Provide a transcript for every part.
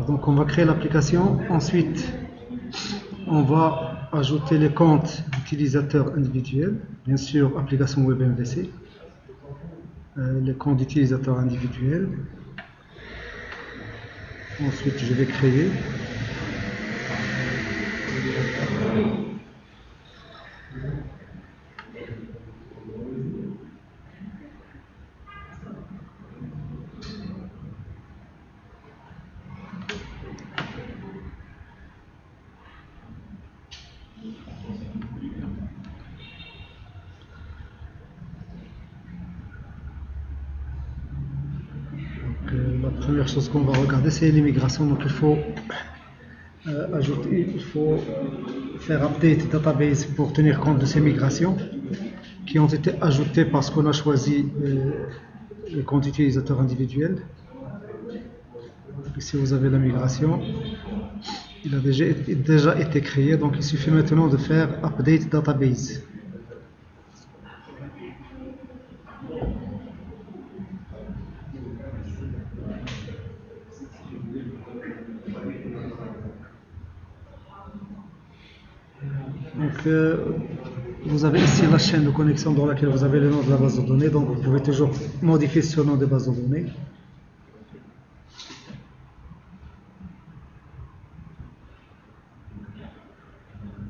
Donc on va créer l'application, ensuite on va ajouter les comptes d'utilisateurs individuels, bien sûr application web MVC, les comptes d'utilisateurs individuels. Ensuite je vais créer. La première chose qu'on va regarder, c'est l'immigration. Donc il faut il faut faire update database pour tenir compte de ces migrations qui ont été ajoutées parce qu'on a choisi les comptes utilisateurs individuels. Ici vous avez la migration, il a déjà été créé, donc il suffit maintenant de faire update database. Donc vous avez ici la chaîne de connexion dans laquelle vous avez le nom de la base de données, donc vous pouvez toujours modifier ce nom de base de données.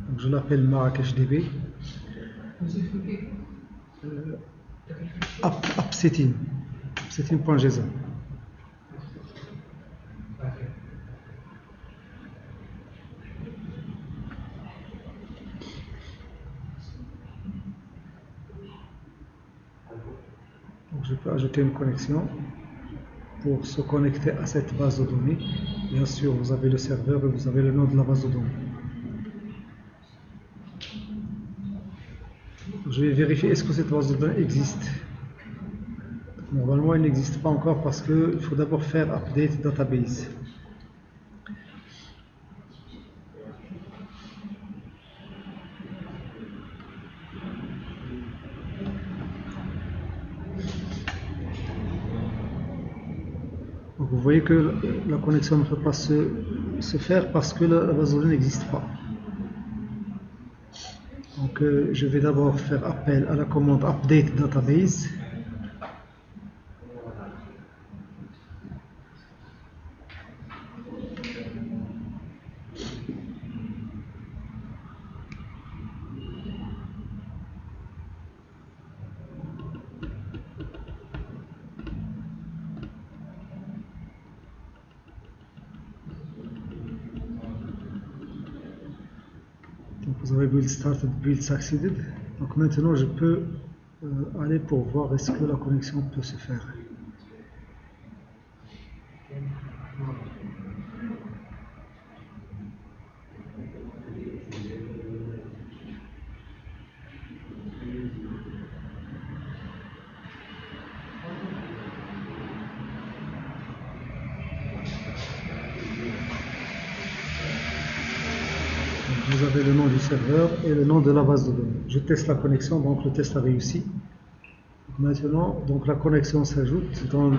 Donc je l'appelle MarrakechDB. Appsetting.json. Donc je peux ajouter une connexion pour se connecter à cette base de données. Bien sûr, vous avez le serveur et vous avez le nom de la base de données. Je vais vérifier est-ce que cette base de données existe. Normalement, elle n'existe pas encore parce qu'il faut d'abord faire update database. Donc vous voyez que la connexion ne peut pas se faire parce que la base de données n'existe pas. Donc je vais d'abord faire appel à la commande update database. Donc vous avez build started, build succeeded. Donc maintenant je peux aller pour voir est-ce que la connexion peut se faire. Vous avez le nom du serveur et le nom de la base de données. Je teste la connexion, donc le test a réussi. Maintenant, donc la connexion s'ajoute dans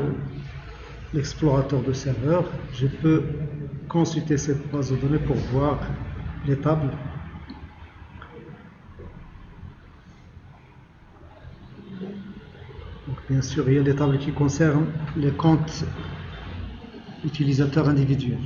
l'explorateur de serveur. Je peux consulter cette base de données pour voir les tables. Donc, bien sûr, il y a les tables qui concernent les comptes utilisateurs individuels.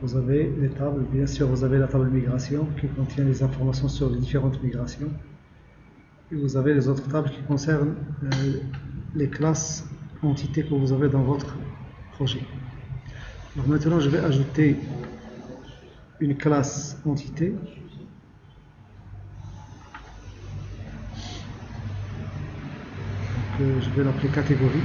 vous avez les tables. Bien sûr, vous avez la table migration qui contient les informations sur les différentes migrations. Et vous avez les autres tables qui concernent les classes entités que vous avez dans votre projet. Alors maintenant, je vais ajouter une classe entité. Donc, je vais l'appeler catégorie.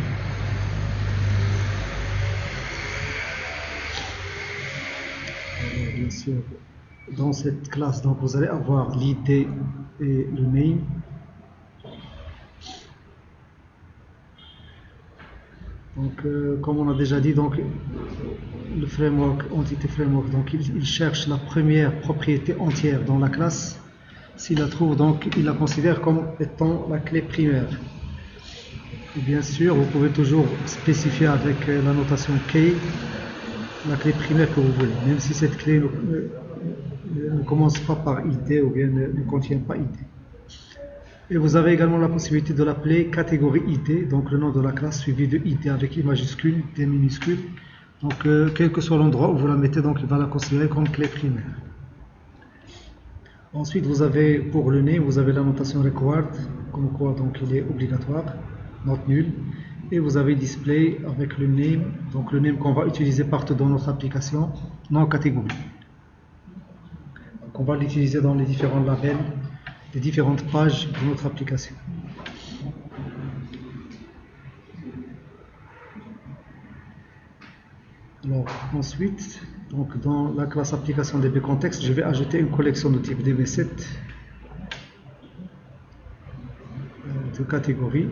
Alors, bien sûr, dans cette classe, donc, vous allez avoir l'id et le name. Donc, comme on a déjà dit, donc, le framework, entité framework, donc il cherche la première propriété entière dans la classe. S'il la trouve, donc il la considère comme étant la clé primaire. Et bien sûr, vous pouvez toujours spécifier avec la notation key la clé primaire que vous voulez, même si cette clé ne commence pas par id ou bien ne contient pas id. Et vous avez également la possibilité de l'appeler catégorie id, donc le nom de la classe suivi de id avec i majuscule, d minuscule. Donc quel que soit l'endroit où vous la mettez, donc il va la considérer comme clé primaire. Ensuite, vous avez pour le name, vous avez la notation required, comme quoi donc il est obligatoire, not nul. Et vous avez display avec le name, donc le name qu'on va utiliser partout dans notre application, non catégorie. Donc on va l'utiliser dans les différents labels, les différentes pages de notre application. Alors ensuite, donc dans la classe application DBContext, je vais ajouter une collection de type DB7 de catégorie.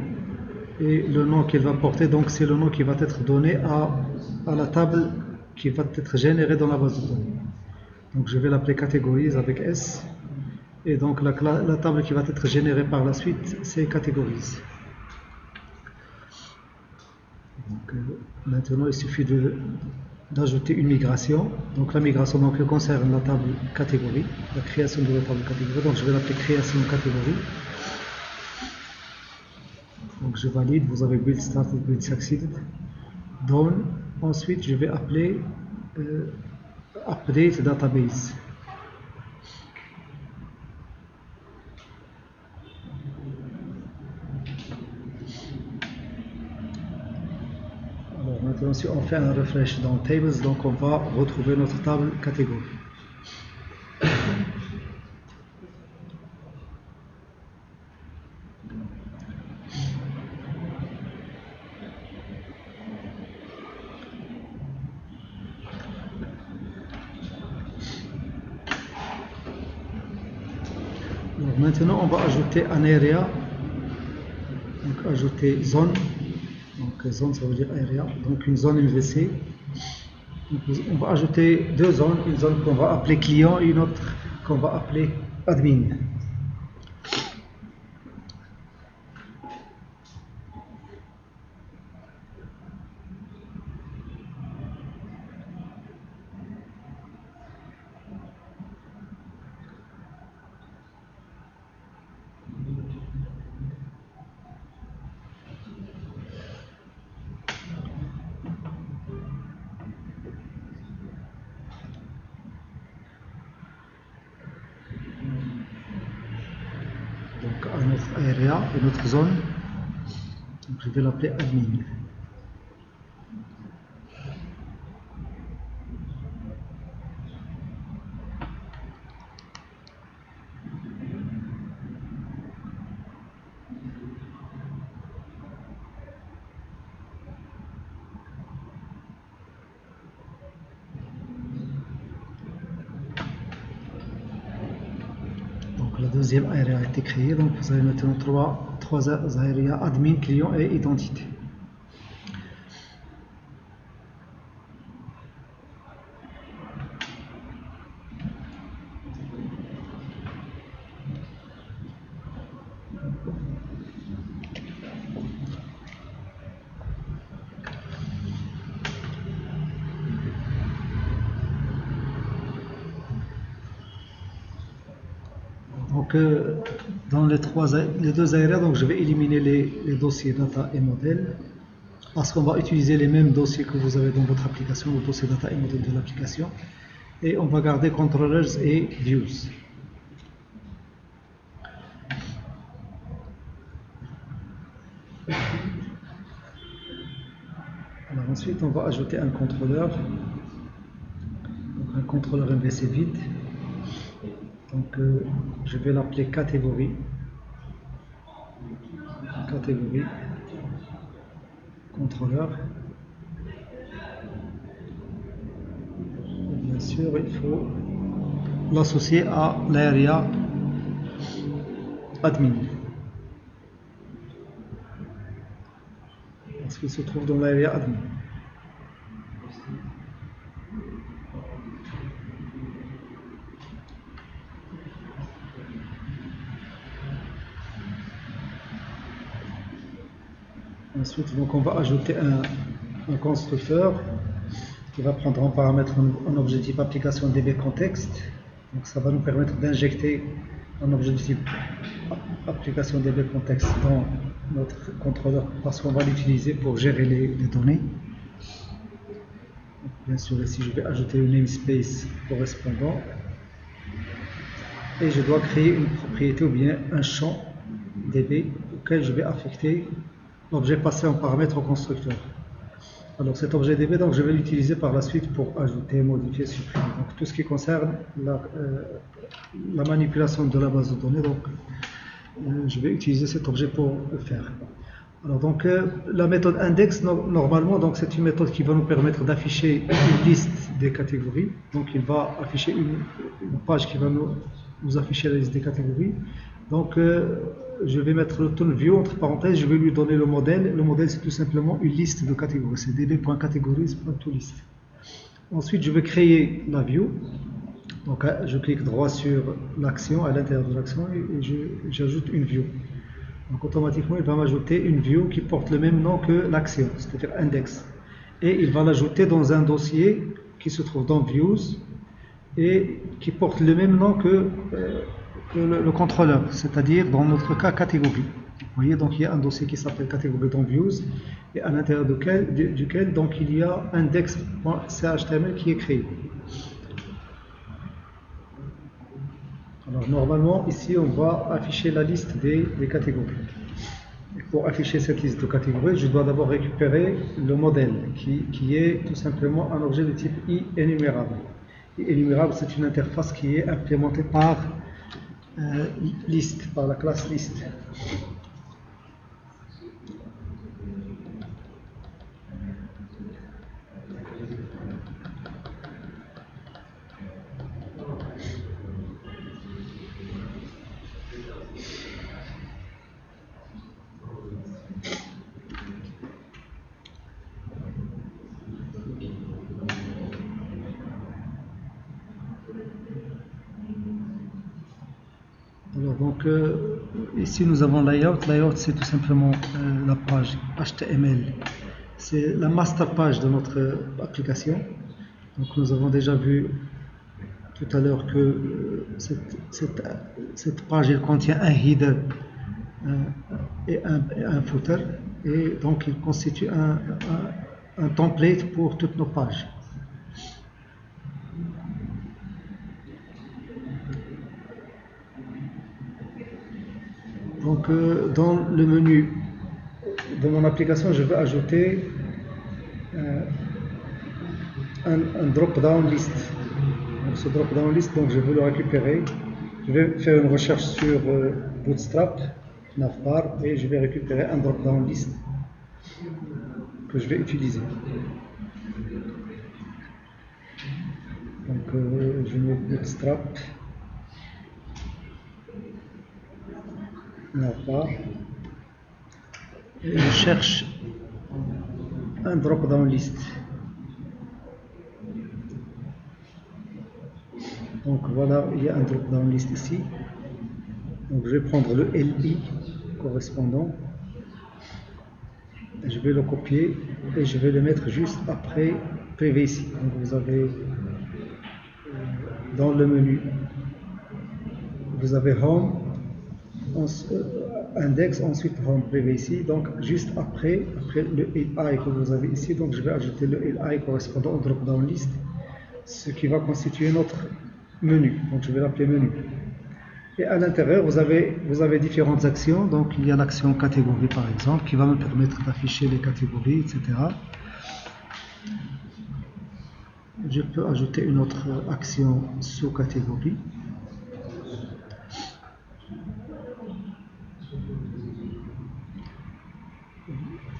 Et le nom qu'elle va porter, donc c'est le nom qui va être donné à la table qui va être générée dans la base de données. Donc je vais l'appeler catégories avec S. Et donc la table qui va être générée par la suite, c'est catégories. Donc, maintenant, il suffit d'ajouter une migration. Donc la migration donc, concerne la table catégorie, la création de la table catégorie. Donc je vais l'appeler création catégorie. Donc je valide, vous avez build started, build succeeded, done. Ensuite je vais appeler update database. Alors maintenant si on fait un refresh dans tables, donc on va retrouver notre table catégorie. Donc maintenant on va ajouter un area, donc ajouter zone. Donc zone ça veut dire area, donc une zone MVC. Donc, on va ajouter deux zones, une zone qu'on va appeler client et une autre qu'on va appeler admin. Donc à notre area, une autre zone, donc je vais l'appeler admin. La deuxième area a été créée, donc vous avez maintenant trois areas, admin, client et identité. Donc dans les deux areas, donc je vais éliminer les dossiers data et modèle parce qu'on va utiliser les mêmes dossiers que vous avez dans votre application, le dossier data et modèle de l'application. et on va garder controllers et views. Alors ensuite on va ajouter un contrôleur, donc un contrôleur MVC vide. Donc je vais l'appeler catégorie, contrôleur. Et bien sûr il faut l'associer à l'area admin, parce qu'il se trouve dans l'area admin. Ensuite, donc on va ajouter un constructeur qui va prendre en paramètre un objet type application DB contexte. Donc ça va nous permettre d'injecter un objet type application DB contexte dans notre contrôleur, parce qu'on va l'utiliser pour gérer les données. Donc, bien sûr, ici je vais ajouter le namespace correspondant et je dois créer une propriété ou bien un champ DB auquel je vais affecter l'objet passé en paramètre au constructeur. Alors cet objet DB, donc, je vais l'utiliser par la suite pour ajouter, modifier, supprimer. Donc tout ce qui concerne la manipulation de la base de données, donc je vais utiliser cet objet pour le faire. Alors donc la méthode index, normalement, donc c'est une méthode qui va nous permettre d'afficher une liste des catégories. Donc il va afficher une page qui va nous afficher la liste des catégories. Donc je vais mettre le ToolView entre parenthèses, je vais lui donner le modèle. Le modèle, c'est tout simplement une liste de catégories, c'est db.categories.toList. Ensuite, je vais créer la view. Donc je clique droit sur l'action, à l'intérieur de l'action, et j'ajoute une view. Donc automatiquement, il va m'ajouter une view qui porte le même nom que l'action, c'est-à-dire index. Et il va l'ajouter dans un dossier qui se trouve dans views et qui porte le même nom que le contrôleur, c'est-à-dire dans notre cas catégorie. Vous voyez, donc il y a un dossier qui s'appelle catégorie dans views et à l'intérieur duquel donc il y a index.chtml qui est créé. Alors normalement ici on va afficher la liste des catégories. Et pour afficher cette liste de catégories, je dois d'abord récupérer le modèle qui est tout simplement un objet de type enumerable. Enumerable, c'est une interface qui est implémentée par list, par la classe list. Alors donc ici nous avons layout. Layout, c'est tout simplement la page HTML. C'est la master page de notre application. Donc nous avons déjà vu tout à l'heure que cette page elle contient un header et un footer, et donc il constitue un template pour toutes nos pages. Donc dans le menu de mon application, je vais ajouter un drop-down list. Donc ce drop-down list, donc je vais le récupérer. Je vais faire une recherche sur Bootstrap, navbar, et je vais récupérer un drop-down list que je vais utiliser. Donc je mets Bootstrap, navbar, et je cherche un drop-down list. Donc voilà, il y a un drop-down list ici. Donc je vais prendre le LI correspondant, je vais le copier et je vais le mettre juste après PVC. Donc vous avez dans le menu, vous avez Home, Index, ensuite Home PVC. Donc juste après le LI que vous avez ici, donc je vais ajouter le LI correspondant au drop-down list. ce qui va constituer notre menu. Donc je vais l'appeler menu. Et à l'intérieur, vous avez différentes actions. Donc il y a l'action catégorie par exemple, qui va me permettre d'afficher les catégories, etc. Je peux ajouter une autre action sous-catégorie.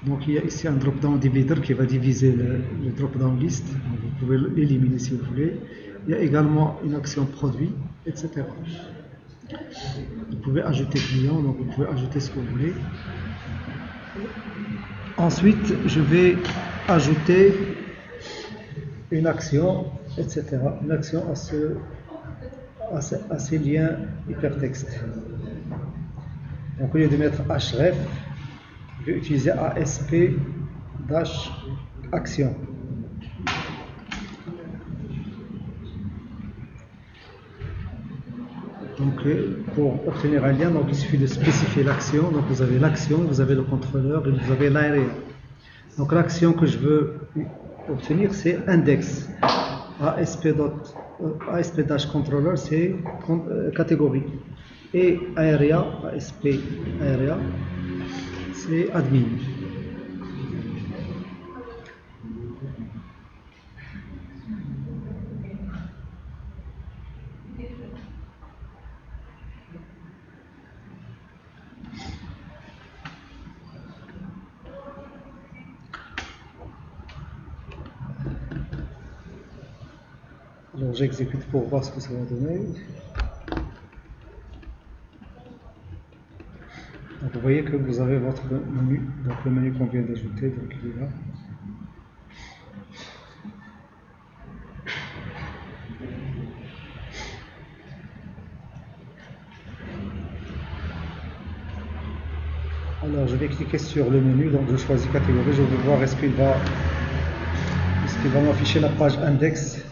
Donc il y a ici un drop-down divider qui va diviser le drop-down list. Donc, vous pouvez l'éliminer si vous voulez. Il y a également une action produit, etc. Vous pouvez ajouter client, donc vous pouvez ajouter ce que vous voulez. Ensuite, je vais ajouter une action, etc. Une action à ces liens hypertextes. Donc au lieu de mettre href, je vais utiliser ASP-action. Donc pour obtenir un lien, donc il suffit de spécifier l'action. Donc vous avez l'action, vous avez le contrôleur et vous avez l'area. Donc l'action que je veux obtenir, c'est index. ASP-controller, c'est catégorie. Et area, ASP area, c'est admin. Alors j'exécute pour voir ce que ça va donner. Donc vous voyez que vous avez votre menu, donc le menu qu'on vient d'ajouter, donc il est là. Alors je vais cliquer sur le menu, donc je choisis catégorie, je vais voir est-ce qu'il va m'afficher la page index.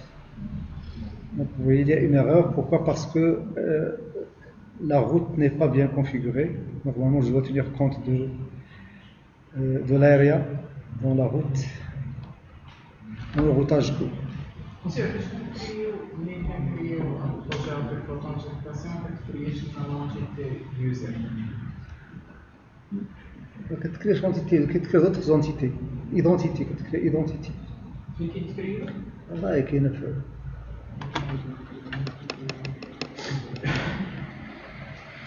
Donc vous voyez il y a une erreur, pourquoi? Parce que la route n'est pas bien configurée. Normalement je dois tenir compte de l'area dans la route, dans le routage. Monsieur, est-ce que vous criez un projet avec votre authentification et créer une entité user? كتكريش entité, كتكري d'autres entités, identité, كتكري identity. في كي تكريو؟ والله كاينه في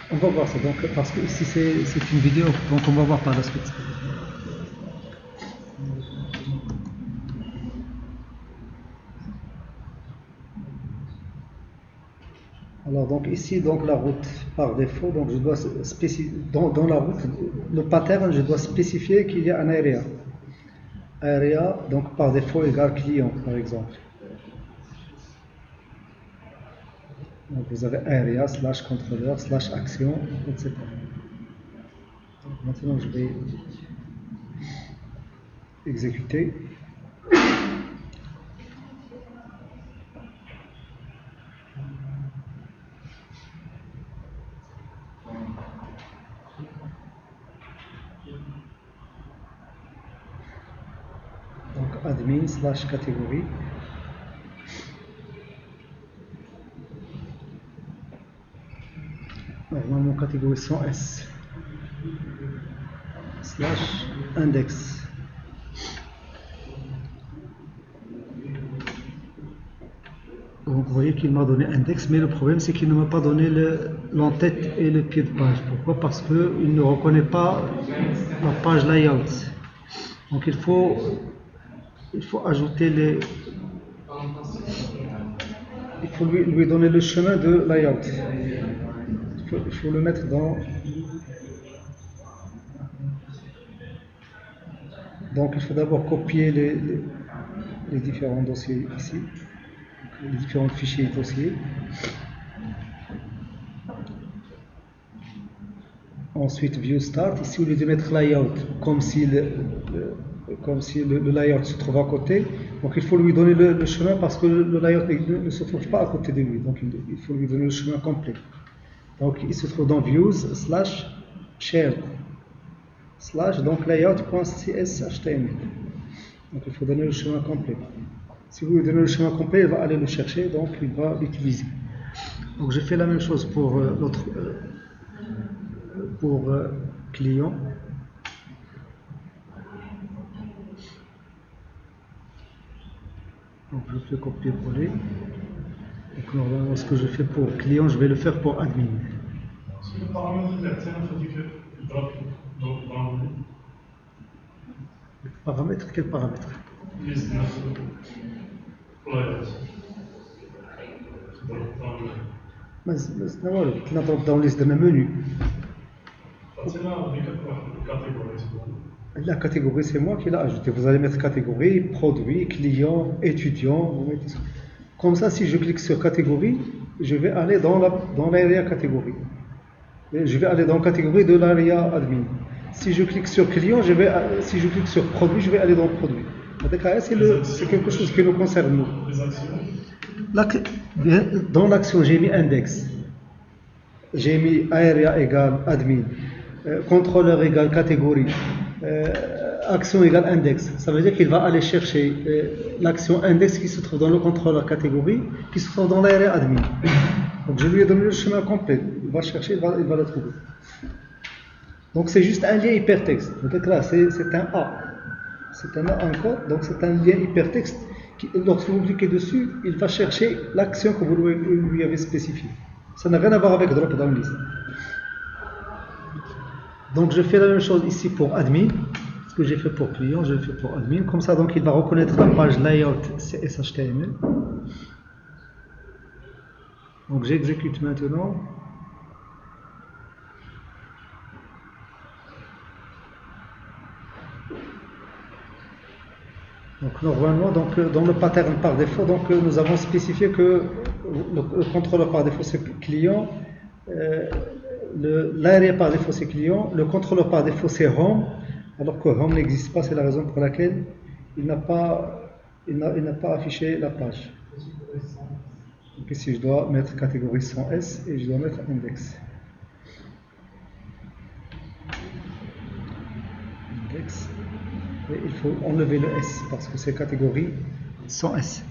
On va voir ça, donc, parce que ici c'est une vidéo, donc on va voir par la suite. Alors donc ici donc la route par défaut, donc je dois spécifier dans la route le pattern, je dois spécifier qu'il y a un area. Area donc par défaut égale client par exemple. Donc vous avez area / contrôleur / action, etc. Donc maintenant je vais exécuter. Donc admin / catégorie. Normalement catégorie sans S / index. Donc vous voyez qu'il m'a donné index, mais le problème c'est qu'il ne m'a pas donné l'entête et le pied de page. Pourquoi? Parce qu'il ne reconnaît pas la page layout. Donc il faut ajouter il faut lui donner le chemin de layout. Il faut le mettre dans. Donc il faut d'abord copier les différents dossiers ici, les différents fichiers dossiers. Ensuite view start, ici au lieu de mettre layout comme si le layout se trouve à côté, donc il faut lui donner le chemin parce que le layout ne se trouve pas à côté de lui, donc il faut lui donner le chemin complet. Donc il se trouve dans views / shared / donc layout.cshtml. Donc il faut donner le chemin complet. Si vous lui donnez le schéma complet, il va aller le chercher, donc il va l'utiliser. Donc j'ai fait la même chose pour l'autre, pour client. Donc je fais copier-coller. Donc normalement ce que je fais pour client, je vais le faire pour admin. Si le paramètre vertical, ça dit que le drop dans le Paramètre, quel paramètre? liste pour la version. Mas na hora que não drop down list de menu. C'est là, on est catégorie. La catégorie, c'est moi qui l'ai ajouté. Vous allez mettre catégorie, produit, client, étudiant. Vous mettez ça. Comme ça, si je clique sur catégorie, je vais aller dans l'area catégorie. Et je vais aller dans la catégorie de l'area admin. Si je clique sur client, si je clique sur produit, je vais aller dans produit. C'est quelque chose qui nous concerne nous. Les actions. Dans l'action, j'ai mis index. J'ai mis area égale admin. Contrôleur égale catégorie. Action égale index. Ça veut dire qu'il va aller chercher l'action index qui se trouve dans le contrôleur catégorie, qui se trouve dans l'area admin. Donc je lui ai donné le chemin complet. Il va chercher, il va le trouver. Donc c'est juste un lien hypertexte. Donc là, c'est un A. C'est un A encore. Donc c'est un lien hypertexte. Lorsque vous cliquez dessus, il va chercher l'action que vous lui avez spécifiée. Ça n'a rien à voir avec drop-down list. Donc je fais la même chose ici pour admin. Ce que j'ai fait pour client, je le fais pour admin. Comme ça, donc il va reconnaître la page layout CSHTML. Donc j'exécute maintenant. Donc normalement, dans le pattern par défaut, nous avons spécifié que le contrôleur par défaut c'est client, l'area par défaut c'est client, le contrôleur par défaut c'est home, alors que home n'existe pas, c'est la raison pour laquelle il n'a pas affiché la page. Donc ici je dois mettre catégorie sans S et je dois mettre index. Index. Et il faut enlever le S parce que c'est catégorie sans S.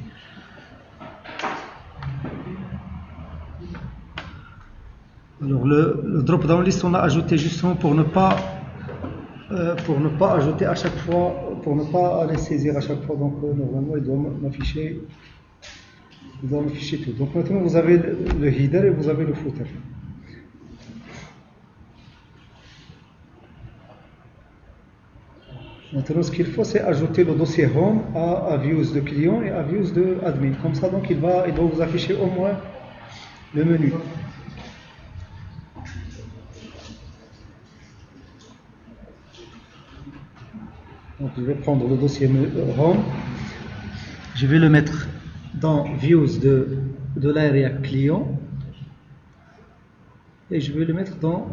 Alors le drop-down list on l'a ajouté justement pour ne pas ajouter à chaque fois, pour ne pas aller saisir à chaque fois. Donc normalement il doit m'afficher tout. Donc maintenant vous avez le header et vous avez le footer. Maintenant, ce qu'il faut, c'est ajouter le dossier home à views de client et à views de admin. Comme ça, donc, il va vous afficher au moins le menu. Donc, je vais prendre le dossier home. Je vais le mettre dans views de l'area client. Et je vais le mettre dans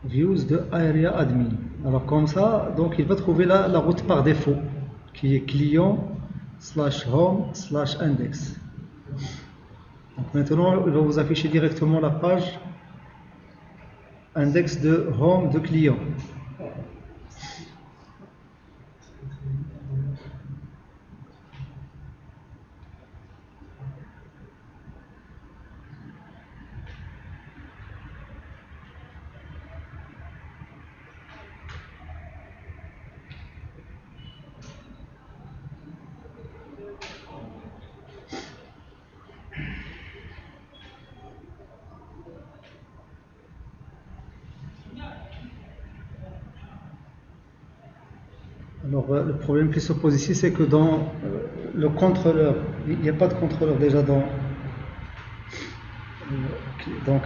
views de area admin. Alors comme ça, donc il va trouver la route par défaut qui est client/home/index. Donc maintenant, il va vous afficher directement la page index de home de client. Alors le problème qui se pose ici, c'est que dans le contrôleur, il n'y a pas de contrôleur déjà dans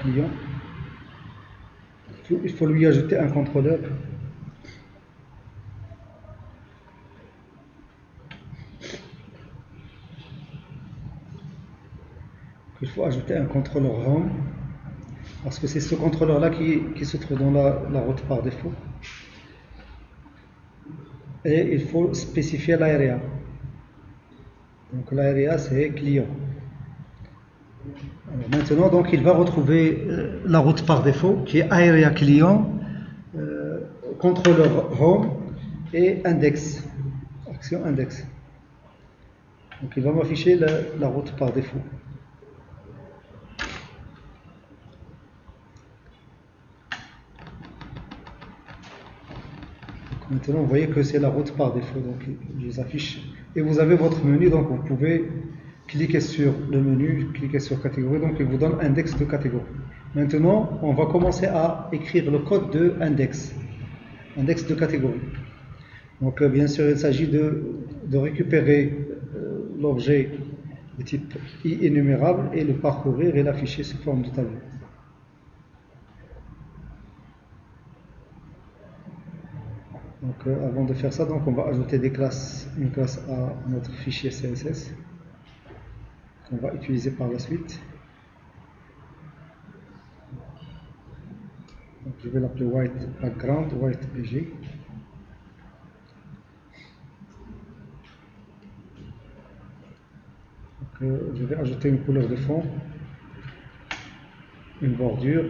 client. Il faut lui ajouter un contrôleur. Il faut ajouter un contrôleur home parce que c'est ce contrôleur là qui se trouve dans la route par défaut. Et il faut spécifier l'area. Donc l'area c'est client. Alors maintenant donc il va retrouver la route par défaut qui est area client, contrôleur home et index, action index. Donc il va m'afficher la route par défaut. Donc maintenant, vous voyez que c'est la route par défaut. Donc je les affiche. Et vous avez votre menu, donc vous pouvez cliquer sur le menu, cliquer sur catégorie, donc il vous donne index de catégorie. Maintenant, on va commencer à écrire le code de index de catégorie. Donc bien sûr, il s'agit de récupérer l'objet de type énumérable et le parcourir et l'afficher sous forme de tableau. Donc avant de faire ça, donc on va ajouter une classe à notre fichier CSS qu'on va utiliser par la suite. Donc je vais l'appeler white background, white BG. Donc je vais ajouter une couleur de fond, une bordure.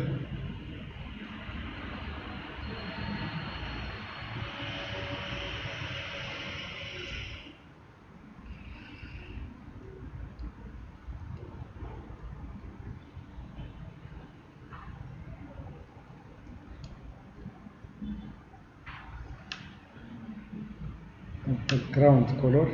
Background color.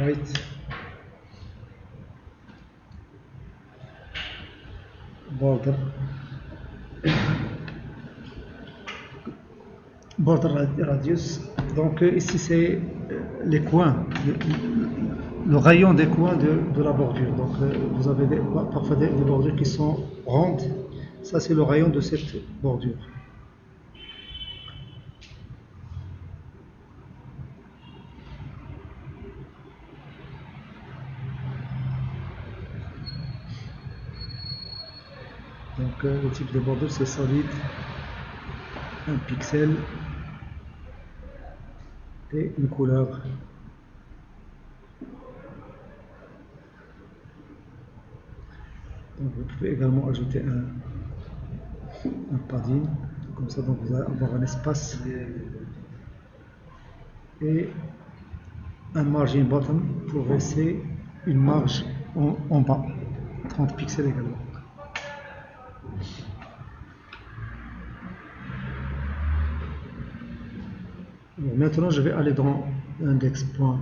White border radius. Donc ici c'est les coins, le rayon des coins de la bordure. Donc vous avez parfois des bordures qui sont rondes. Ça c'est le rayon de cette bordure. Donc le type de bordure c'est solide, 1 pixel et une couleur. Donc vous pouvez également ajouter un padding, comme ça donc vous allez avoir un espace et un margin bottom pour laisser une marge en bas, 30 pixels également. Alors maintenant je vais aller dans index.html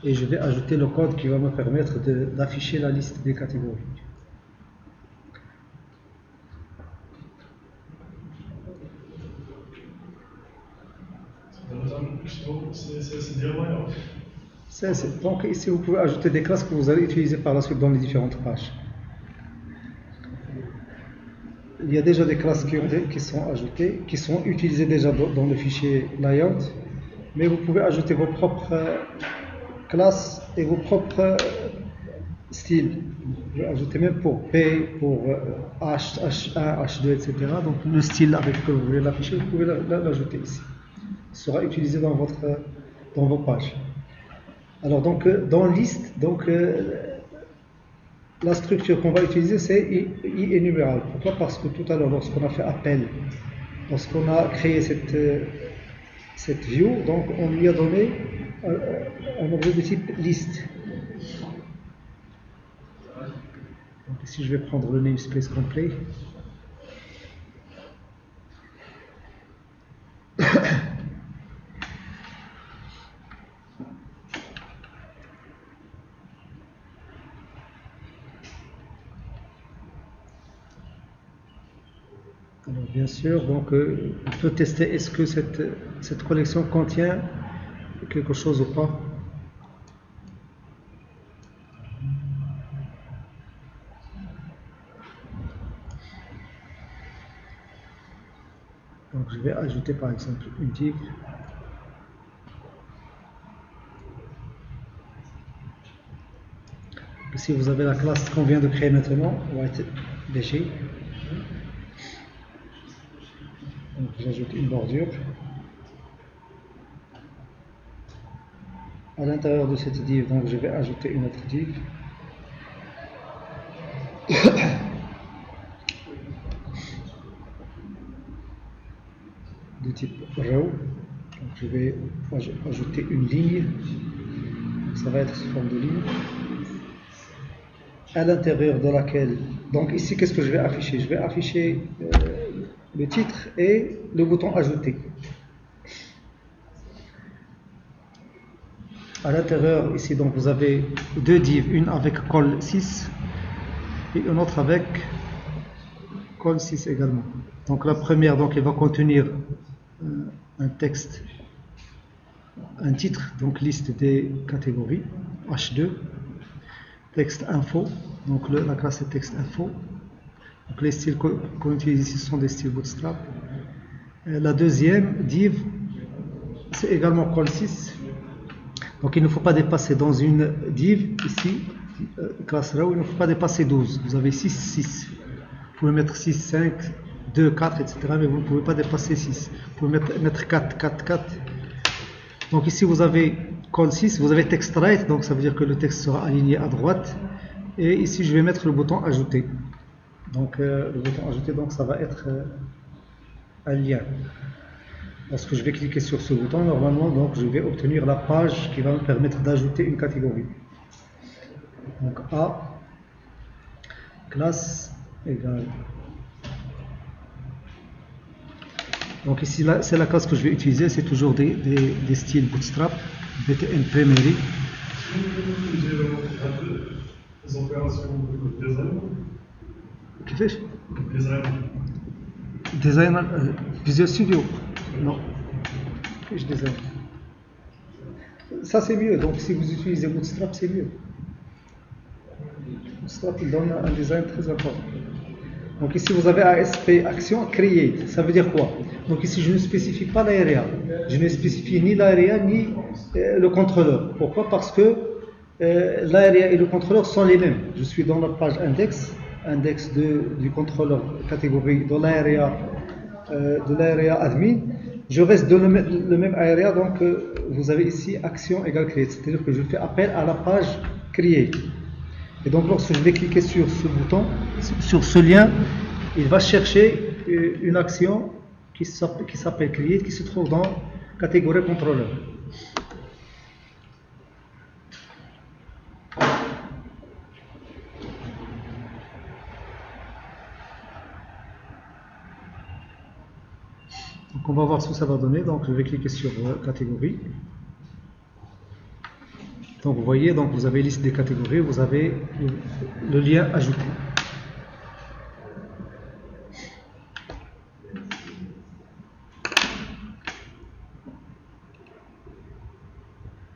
et je vais ajouter le code qui va me permettre d'afficher la liste des catégories. Donc ici vous pouvez ajouter des classes que vous allez utiliser par la suite dans les différentes pages. Il y a déjà des classes qui sont ajoutées, qui sont utilisées déjà dans le fichier layout, mais vous pouvez ajouter vos propres classes et vos propres styles. Vous pouvez ajouter même pour P, pour H, H1, H2, etc. Donc le style avec lequel vous voulez l'afficher, vous pouvez l'ajouter ici. Il sera utilisé dans vos pages. Alors donc dans liste, donc la structure qu'on va utiliser c'est énumérable. Pourquoi? Parce que tout à l'heure lorsqu'on a fait appel, lorsqu'on a créé cette view, donc on lui a donné un objet de type liste. Donc ici je vais prendre le namespace complet. Alors bien sûr, donc on peut tester est-ce que cette collection contient quelque chose ou pas. Donc je vais ajouter par exemple une div. Ici vous avez la classe qu'on vient de créer maintenant, white.bg. Donc j'ajoute une bordure. À l'intérieur de cette div, donc je vais ajouter une autre div de type row. Donc je vais ajouter une ligne, ça va être sous forme de ligne, à l'intérieur de laquelle, donc ici qu'est-ce que je vais afficher? Je vais afficher le titre et le bouton ajouter. À l'intérieur ici, donc vous avez deux divs, une avec col 6 et une autre avec col 6 également. Donc la première, donc elle va contenir un texte, un titre, donc liste des catégories H2, texte info, donc la classe est texte info. Donc les styles qu'on utilise ici sont des styles bootstrap. La deuxième div, c'est également col 6. Donc il ne faut pas dépasser dans une div ici, classe row, il ne faut pas dépasser 12. Vous avez 6, 6. Vous pouvez mettre 6, 5, 2, 4, etc. Mais vous ne pouvez pas dépasser 6. Vous pouvez mettre 4, 4, 4. Donc ici vous avez col 6, vous avez text right, donc ça veut dire que le texte sera aligné à droite. Et ici je vais mettre le bouton ajouter. Donc le bouton ajouter, donc ça va être un lien. Lorsque je vais cliquer sur ce bouton, normalement, donc, je vais obtenir la page qui va me permettre d'ajouter une catégorie. Donc A, classe égale. Donc ici, c'est la classe que je vais utiliser, c'est toujours des styles bootstrap, BTN Primary. Les opérations de design. Qu'est-ce que Design. Design Visual Studio. Non. Je design. Ça c'est mieux. Donc si vous utilisez Bootstrap, c'est mieux. Bootstrap il donne un design très important. Donc ici vous avez ASP action create. Ça veut dire quoi? Donc ici je ne spécifie pas l'area. Je ne spécifie ni l'area ni le contrôleur. Pourquoi? Parce que l'area et le contrôleur sont les mêmes. Je suis dans la page index du contrôleur catégorie de l'area admin. Je reste dans le même area, donc vous avez ici action égale create, c'est-à-dire que je fais appel à la page create. Et donc lorsque je vais cliquer sur ce bouton, sur ce lien, il va chercher une action qui s'appelle create, qui se trouve dans catégorie contrôleur. Donc on va voir ce que ça va donner. Donc je vais cliquer sur catégorie. Donc vous voyez, donc vous avez liste des catégories, vous avez le lien ajouté.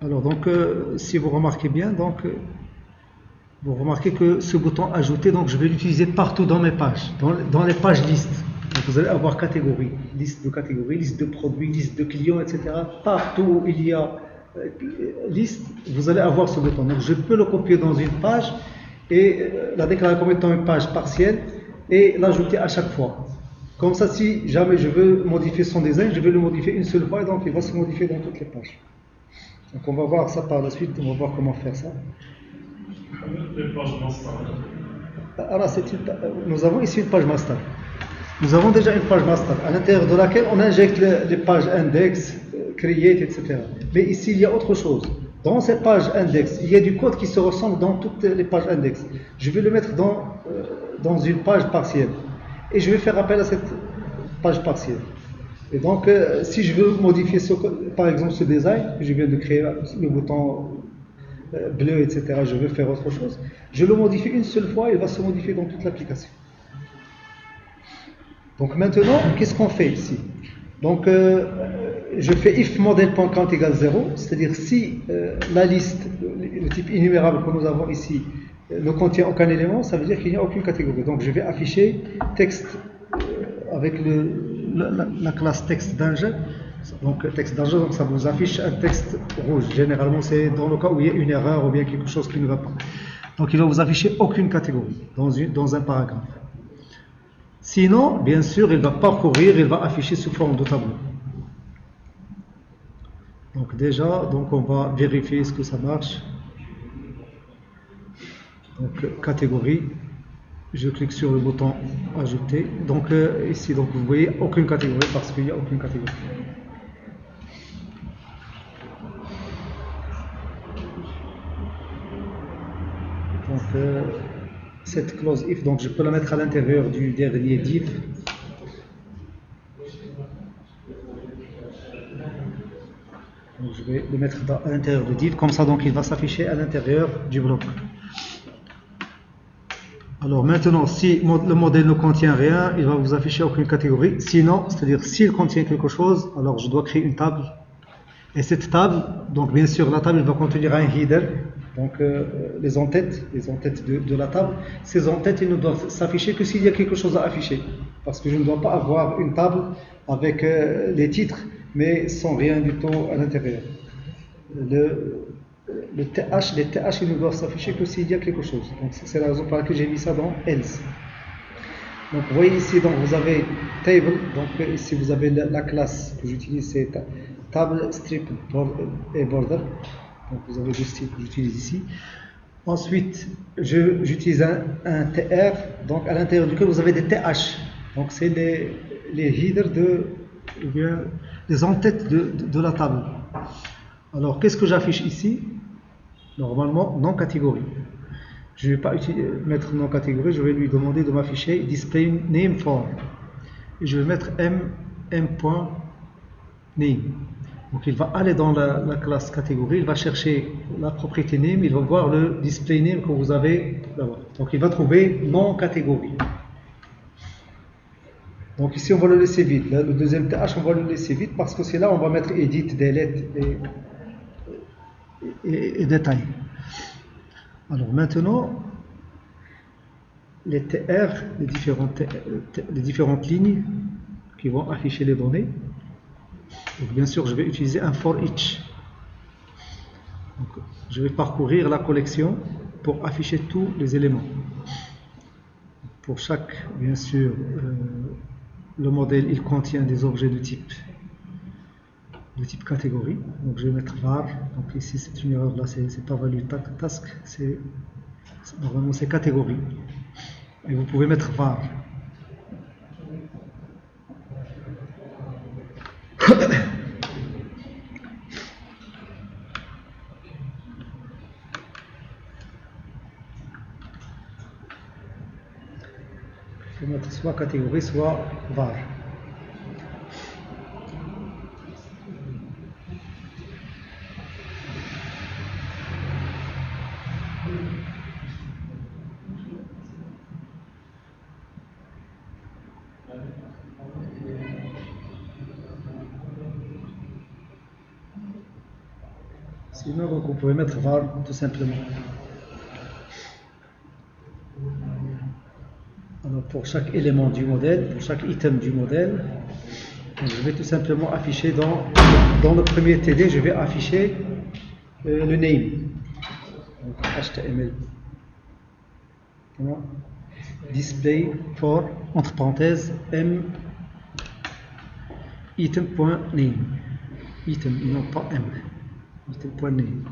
Alors donc si vous remarquez bien, donc vous remarquez que ce bouton ajouter, donc je vais l'utiliser partout dans mes pages, dans les pages listes. Donc vous allez avoir catégorie, liste de catégories, liste de produits, liste de clients, etc. Partout où il y a liste, vous allez avoir ce bouton. Donc je peux le copier dans une page et la déclarer comme étant une page partielle et l'ajouter à chaque fois. Comme ça, si jamais je veux modifier son design, je vais le modifier une seule fois et donc il va se modifier dans toutes les pages. Donc on va voir ça par la suite, on va voir comment faire ça. Les pages master. Alors, nous avons ici une page master. Nous avons déjà une page master à l'intérieur de laquelle on injecte les pages index, create, etc. Mais ici, il y a autre chose. Dans ces pages index, il y a du code qui se ressemble dans toutes les pages index. Je vais le mettre dans une page partielle. Et je vais faire appel à cette page partielle. Et donc, si je veux modifier par exemple ce design, je viens de créer le bouton bleu, etc., je veux faire autre chose, je le modifie une seule fois, il va se modifier dans toute l'application. Donc maintenant, qu'est-ce qu'on fait ici? Donc, je fais if model.count égale 0, c'est-à-dire si la liste, le type énumérable que nous avons ici, ne contient aucun élément, ça veut dire qu'il n'y a aucune catégorie. Donc je vais afficher texte avec la classe texte danger. Donc texte danger, donc ça vous affiche un texte rouge. Généralement c'est dans le cas où il y a une erreur ou bien quelque chose qui ne va pas. Donc il va vous afficher aucune catégorie dans un paragraphe. Sinon, bien sûr, il va parcourir, il va afficher sous forme de tableau. Donc déjà, donc on va vérifier ce que ça marche. Donc catégorie, je clique sur le bouton ajouter. Donc ici, donc vous voyez aucune catégorie parce qu'il n'y a aucune catégorie. Donc cette clause if, donc je peux la mettre à l'intérieur du dernier div. Donc je vais le mettre à l'intérieur du div, comme ça donc il va s'afficher à l'intérieur du bloc. Alors maintenant, si le modèle ne contient rien, il va vous afficher aucune catégorie. Sinon, c'est-à-dire s'il contient quelque chose, alors je dois créer une table. Et cette table, donc bien sûr la table elle va contenir un header, donc les en-têtes de la table. Ces en-têtes, ils ne doivent s'afficher que s'il y a quelque chose à afficher. Parce que je ne dois pas avoir une table avec les titres, mais sans rien du tout à l'intérieur. Les TH, ils ne doivent s'afficher que s'il y a quelque chose. Donc c'est la raison pour laquelle j'ai mis ça dans else. Donc vous voyez ici, donc vous avez table, donc ici vous avez la classe que j'utilise, c'est table, strip et border. Donc vous avez deux styles que j'utilise ici. Ensuite, j'utilise un TR, donc à l'intérieur duquel vous avez des TH. Donc c'est les headers ou bien les en-têtes de la table. Alors qu'est-ce que j'affiche ici? Normalement, non catégorie. Je ne vais pas mettre non catégorie, je vais lui demander de m'afficher display name for. Et je vais mettre m.name. Donc il va aller dans la classe catégorie, il va chercher la propriété name, il va voir le display name que vous avez là-bas. Donc il va trouver non catégorie. Donc ici on va le laisser vide. Là, le deuxième TH on va le laisser vide parce que c'est là on va mettre edit, delete et détail. Alors maintenant, les TR, les différentes lignes qui vont afficher les données. Donc bien sûr, je vais utiliser un for each. Donc, je vais parcourir la collection pour afficher tous les éléments. Pour chaque, bien sûr, le modèle il contient des objets de type catégorie. Donc je vais mettre var. Donc ici c'est une erreur là, c'est pas value task, normalement c'est catégorie. Et vous pouvez mettre var. Je vais mettre soit catégorie, soit var. Sinon, donc, vous pouvez mettre var tout simplement. Alors, pour chaque élément du modèle, pour chaque item du modèle, je vais tout simplement afficher dans le premier TD, je vais afficher le name. Donc, HTML. Voilà. Display for, entre parenthèses, m item.name. Item, non pas m. Item.name.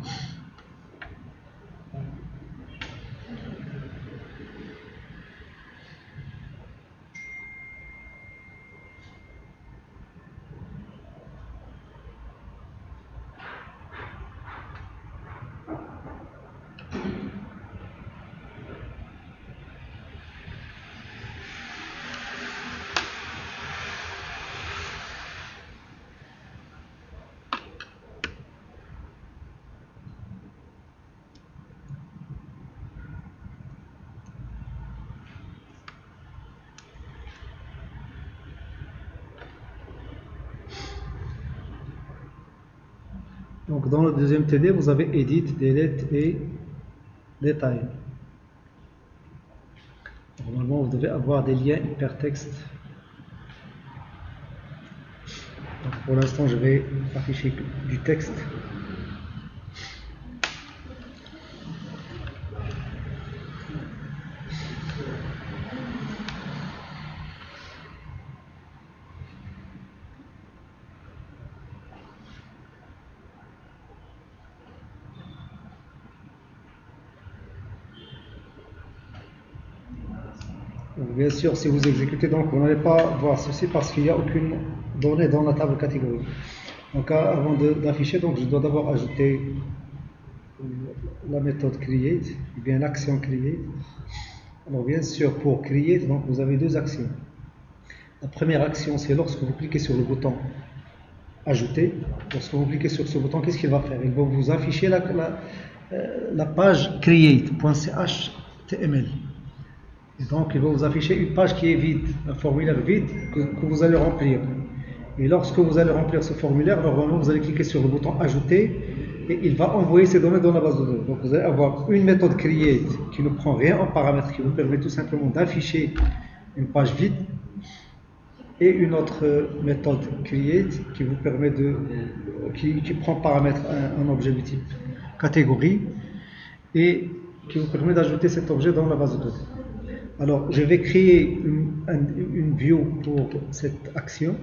Donc dans le deuxième TD, vous avez edit, delete et détail. Normalement, vous devez avoir des liens hypertextes. Donc pour l'instant, je vais afficher du texte. Donc, bien sûr, si vous exécutez, donc vous n'allez pas voir ceci parce qu'il n'y a aucune donnée dans la table catégorie. Donc avant d'afficher, donc je dois d'abord ajouter la méthode create, ou bien l'action create. Alors bien sûr, pour create, donc vous avez deux actions. La première action, c'est lorsque vous cliquez sur le bouton ajouter. Lorsque vous cliquez sur ce bouton, qu'est-ce qu'il va faire? Il va vous afficher la page create.chtml. Et donc il va vous afficher une page qui est vide, un formulaire vide que vous allez remplir. Et lorsque vous allez remplir ce formulaire, normalement vous allez cliquer sur le bouton ajouter et il va envoyer ces données dans la base de données. Donc vous allez avoir une méthode create qui ne prend rien en paramètres, qui vous permet tout simplement d'afficher une page vide, et une autre méthode create qui vous permet qui prend paramètre un objet de type catégorie et qui vous permet d'ajouter cet objet dans la base de données. Alors je vais créer une view pour cette action.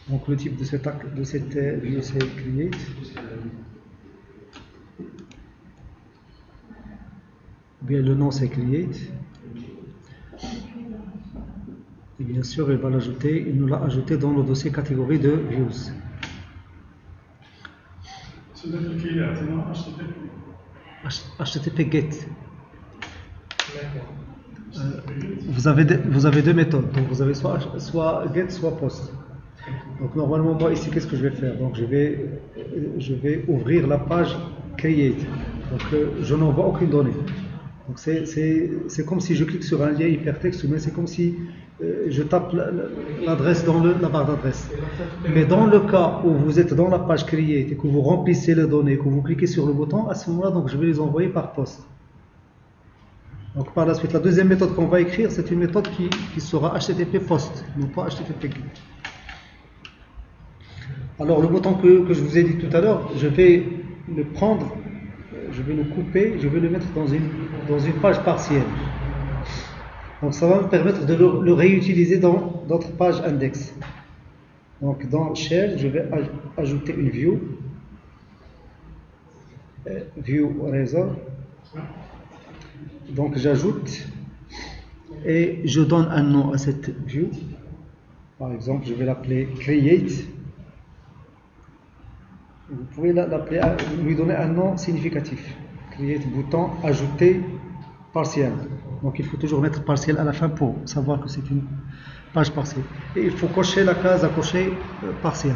Donc le type de cette view c'est create. Bien le nom c'est create. Et bien sûr il nous l'a ajouté dans le dossier catégorie de views. HTTP GET. Vous avez deux méthodes. Donc vous avez soit GET soit POST. Donc normalement moi ici qu'est-ce que je vais faire? Donc je vais ouvrir la page create. Donc je n'envoie aucune donnée. Donc c'est comme si je clique sur un lien hypertexte, mais c'est comme si je tape l'adresse dans la barre d'adresse. Mais dans le cas où vous êtes dans la page create et que vous remplissez les données, que vous cliquez sur le bouton, à ce moment-là, donc je vais les envoyer par poste. Donc par la suite, la deuxième méthode qu'on va écrire, c'est une méthode qui sera HTTP POST, non pas HTTP GET. Alors le bouton que je vous ai dit tout à l'heure, je vais le prendre, je vais le couper, je vais le mettre dans une page partielle. Donc ça va me permettre de le réutiliser dans d'autres pages index. Donc dans Shell, je vais ajouter une view razor. Donc j'ajoute et je donne un nom à cette view. Par exemple, je vais l'appeler create. Vous pouvez l'appeler, lui donner un nom significatif. Create bouton ajouter partiel. Donc il faut toujours mettre partiel à la fin pour savoir que c'est une page partielle. Et il faut cocher la case à cocher partiel.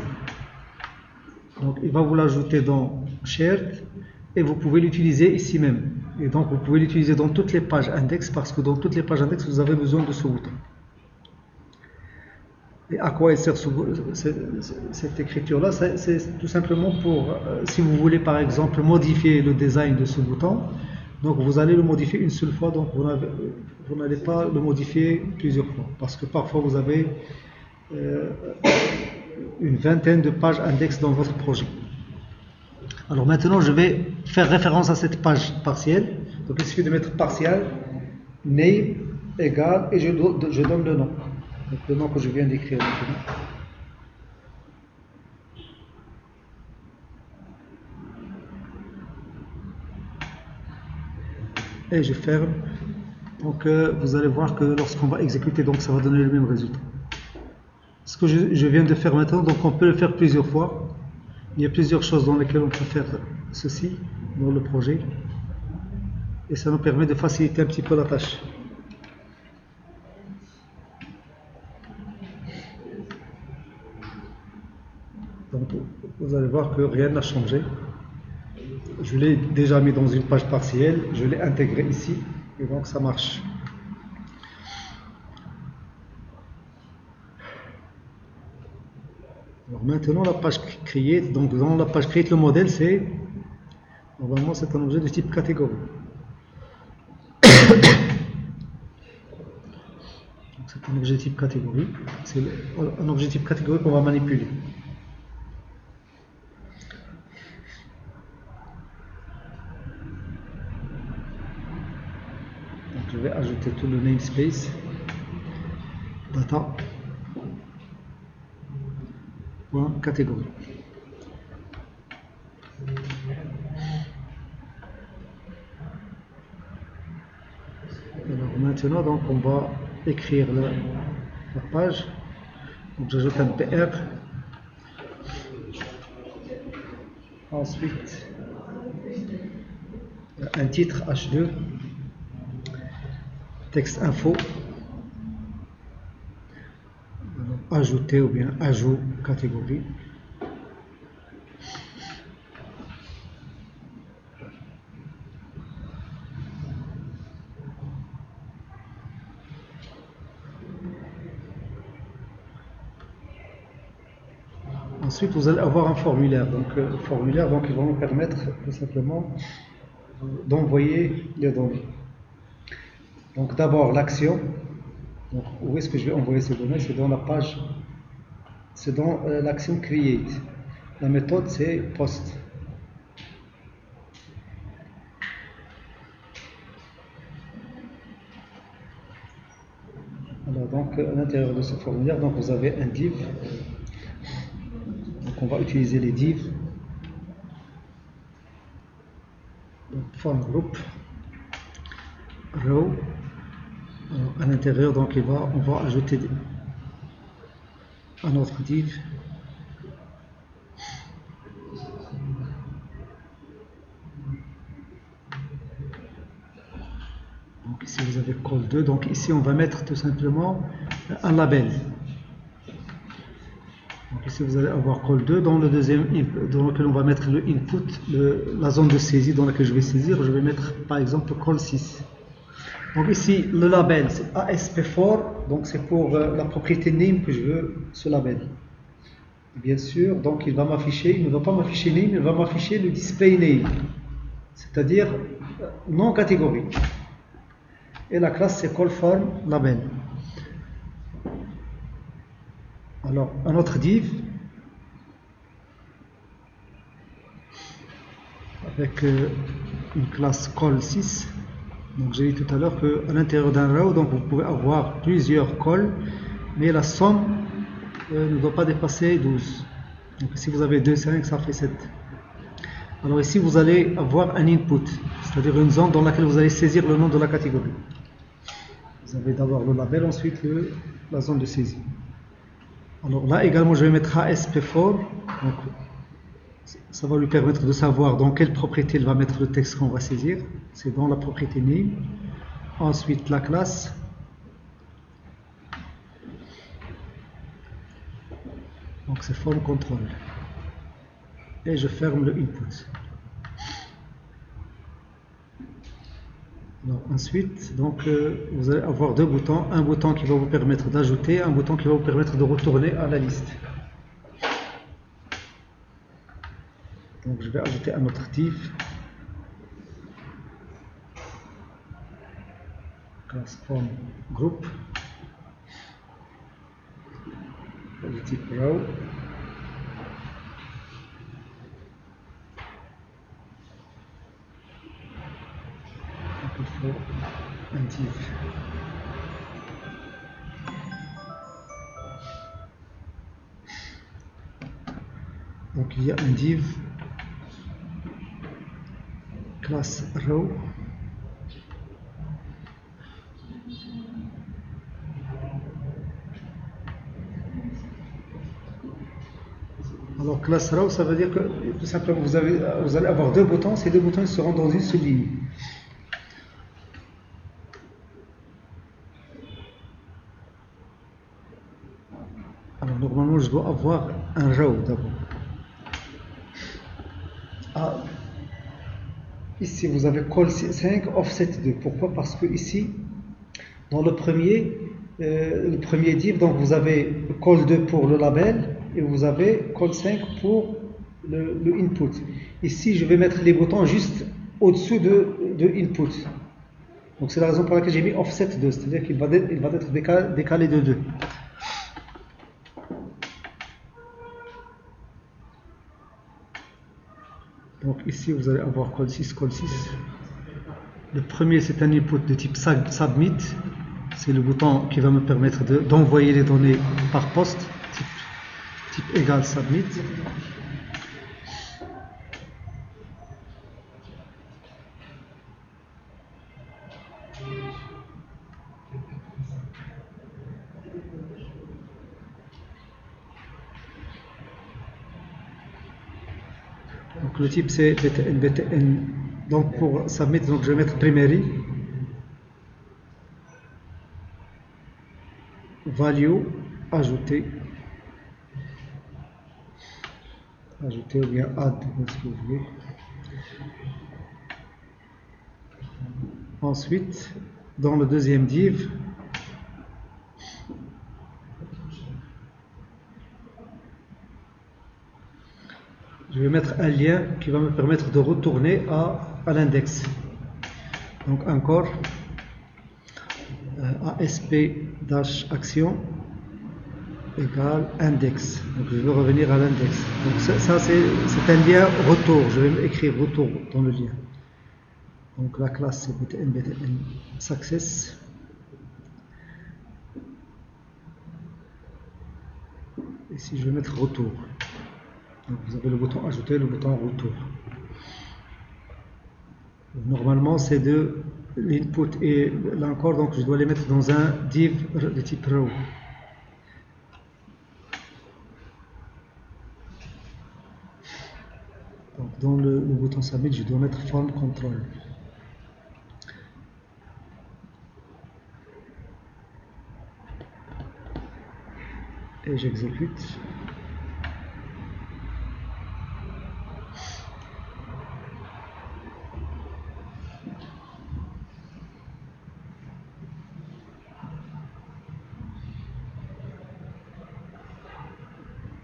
Donc il va vous l'ajouter dans Shared et vous pouvez l'utiliser ici même. Et donc vous pouvez l'utiliser dans toutes les pages index parce que dans toutes les pages index vous avez besoin de ce bouton. Et à quoi elle sert cette écriture-là? C'est tout simplement pour, si vous voulez par exemple modifier le design de ce bouton, donc vous allez le modifier une seule fois, donc vous n'allez pas le modifier plusieurs fois, parce que parfois vous avez une vingtaine de pages index dans votre projet. Alors maintenant je vais faire référence à cette page partielle, donc il suffit de mettre partial, name, égal, et je donne le nom. Donc le nom que je viens d'écrire maintenant. Et je ferme. Donc vous allez voir que lorsqu'on va exécuter, donc ça va donner le même résultat. Ce que je viens de faire maintenant, donc on peut le faire plusieurs fois. Il y a plusieurs choses dans lesquelles on peut faire ceci dans le projet. Et ça nous permet de faciliter un petit peu la tâche. Donc vous allez voir que rien n'a changé. Je l'ai déjà mis dans une page partielle, je l'ai intégré ici et donc ça marche. Alors maintenant la page create, donc dans la page create le modèle c'est normalement c'est un objet de type catégorie. C'est un objet type catégorie, c'est un objet type catégorie qu'on va manipuler. Donc je vais ajouter tout le namespace data catégorie. Alors maintenant, donc, on va écrire la page. Donc, j'ajoute un PR. Ensuite, un titre H2, texte info, ajouter ou bien ajout catégorie. Ensuite, vous allez avoir un formulaire. Donc, formulaire, donc, il va nous permettre tout simplement d'envoyer les données. Donc, d'abord, l'action. Donc, où est-ce que je vais envoyer ces données? C'est dans la page, c'est dans l'action create. La méthode, c'est post. Alors, donc, à l'intérieur de ce formulaire, donc, vous avez un div. Donc, on va utiliser les divs. Donc, form group, row. Alors, à l'intérieur, donc, on va ajouter un autre div. Donc ici vous avez call 2, donc ici on va mettre tout simplement un label. Donc ici vous allez avoir call 2, dans le deuxième dans lequel on va mettre le input, la zone de saisie dans laquelle je vais saisir, je vais mettre par exemple call 6. Donc ici le label c'est ASP4, donc c'est pour la propriété name que je veux ce label. Bien sûr, donc il va m'afficher, il ne va pas m'afficher name, il va m'afficher le display name, c'est-à-dire non catégorique. Et la classe c'est callForm label. Alors un autre div avec une classe call6. Donc j'ai dit tout à l'heure qu'à l'intérieur d'un row, donc vous pouvez avoir plusieurs calls, mais la somme ne doit pas dépasser 12. Donc si vous avez 2, 5, ça fait 7. Alors ici vous allez avoir un input, c'est-à-dire une zone dans laquelle vous allez saisir le nom de la catégorie. Vous avez d'abord le label, ensuite la zone de saisie. Alors là également je vais mettre ASP4, donc ça va lui permettre de savoir dans quelle propriété il va mettre le texte qu'on va saisir. C'est dans la propriété name. Ensuite la classe. Donc c'est form control. Et je ferme le input. Alors, ensuite, donc, vous allez avoir deux boutons. Un bouton qui va vous permettre d'ajouter, un bouton qui va vous permettre de retourner à la liste. Donc je vais ajouter un autre div. Class form group. Le type row. Donc il faut un div. Donc il y a un div class row. Alors class row, ça veut dire que tout simplement vous allez avoir deux boutons, ces deux boutons seront dans une seule ligne. Alors normalement je dois avoir un row d'abord. Ah, ici vous avez call 5 offset 2. Pourquoi? Parce que ici dans le premier div, donc vous avez call 2 pour le label et vous avez call 5 pour le input. Ici je vais mettre les boutons juste au-dessous de input. Donc c'est la raison pour laquelle j'ai mis offset 2, c'est-à-dire qu'il va être décalé de 2. Donc ici vous allez avoir call 6, call 6. Le premier c'est un input de type submit. C'est le bouton qui va me permettre d'envoyer les données par poste, type égal submit. Donc le type c'est btn. Donc pour submit, donc je vais mettre primary value ajouter ou bien add, ce que vous voulez. Ensuite, dans le deuxième div, je vais mettre un lien qui va me permettre de retourner à l'index. Donc encore ASP-action égale index. Donc je veux revenir à l'index. Donc ça c'est un lien retour. Je vais écrire retour dans le lien. Donc la classe c'est btn success. Ici je vais mettre retour. Donc vous avez le bouton ajouter, le bouton retour. Normalement c'est de l'input et là encore, donc je dois les mettre dans un div de type row. Donc dans le bouton submit, je dois mettre form control. Et j'exécute.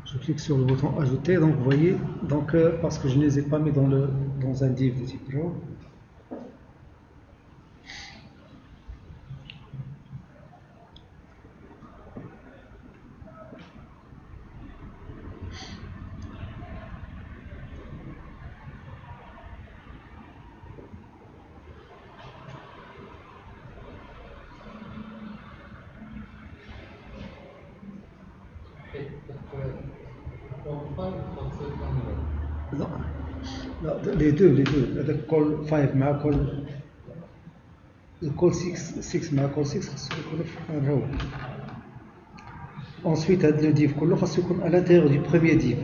Je clique sur le bouton ajouter, donc vous voyez, donc, parce que je ne les ai pas mis dans un div de type row. Non, les deux, le call 5 مع le call 6 مع call 6 خاصو يكون في un row. Ensuite le div كله خاصو يكون à l'intérieur du premier div.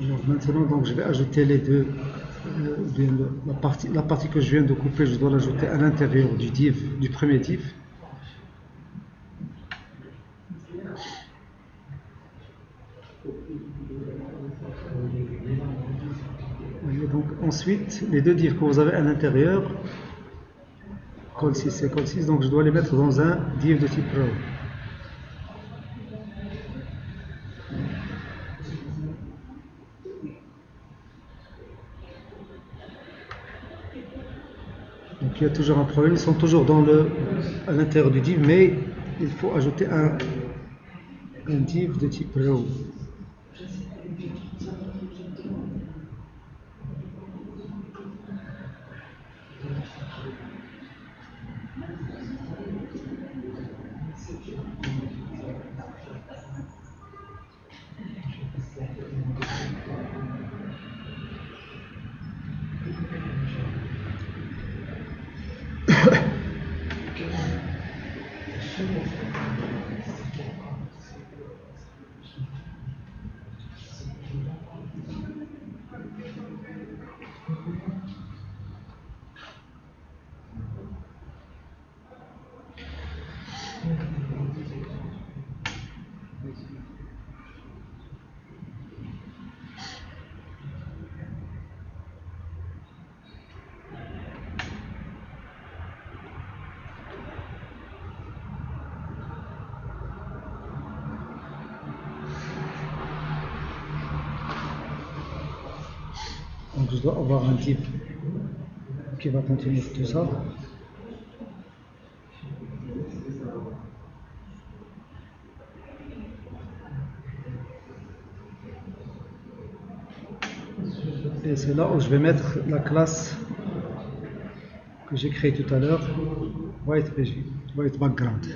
Alors maintenant, donc, je vais ajouter les deux. La partie que je viens de couper, je dois l'ajouter à l'intérieur du div, du premier div. Et donc, ensuite, les deux divs que vous avez à l'intérieur, call 6 et call 6, donc je dois les mettre dans un div de type row. Donc il y a toujours un problème, ils sont toujours à l'intérieur du div, mais il faut ajouter un div de type row. Donc je dois avoir un div qui va contenir tout ça. Et c'est là où je vais mettre la classe que j'ai créée tout à l'heure, white background.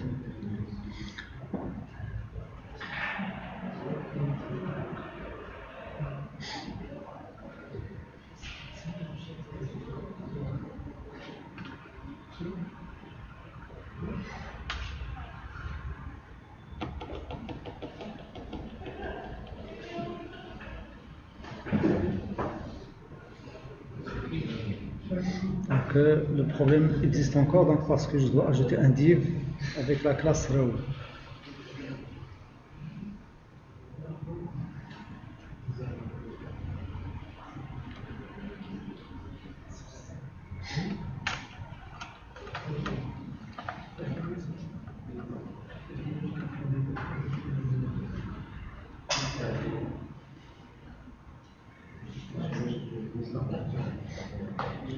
Donc le problème existe encore donc, parce que je dois ajouter un div avec la classe row.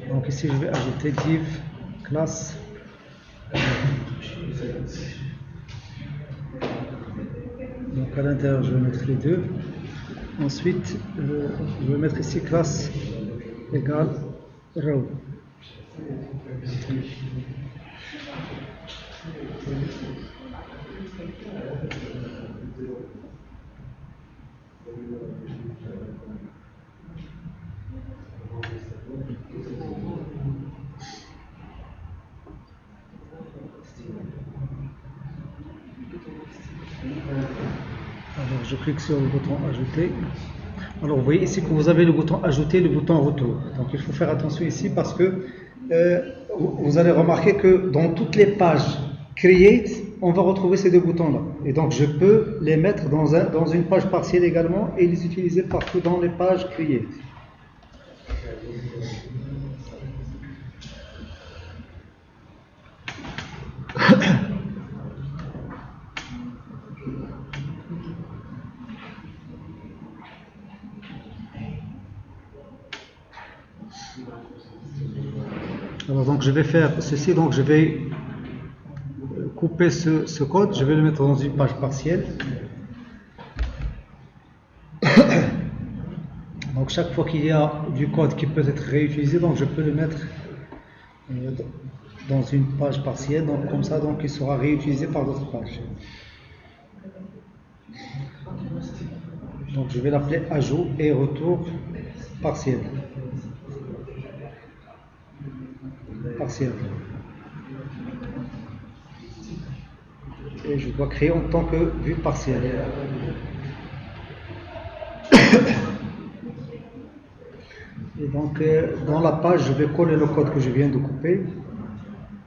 Donc ici je vais ajouter div classe. Donc à l'intérieur je vais mettre les deux. Ensuite je vais mettre ici classe égale row. Alors je clique sur le bouton ajouter. Alors vous voyez ici que vous avez le bouton ajouter, le bouton retour. Donc il faut faire attention ici parce que vous allez remarquer que dans toutes les pages create, on va retrouver ces deux boutons là. Et donc je peux les mettre dans une page partielle également et les utiliser partout dans les pages create. Alors donc je vais faire ceci, donc je vais couper ce code, je vais le mettre dans une page partielle. Donc chaque fois qu'il y a du code qui peut être réutilisé, donc je peux le mettre dans une page partielle, donc comme ça donc il sera réutilisé par d'autres pages. Donc je vais l'appeler ajout et retour partiel. Et je dois créer en tant que vue partielle. Et donc dans la page je vais coller le code que je viens de couper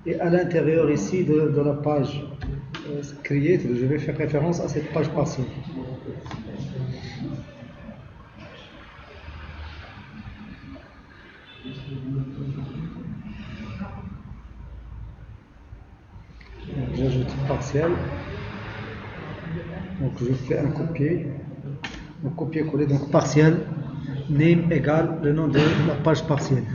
et à l'intérieur ici de la page create je vais faire référence à cette page partielle. J'ajoute partiel, donc je fais un copier-coller, donc partiel, name égale le nom de la page partielle.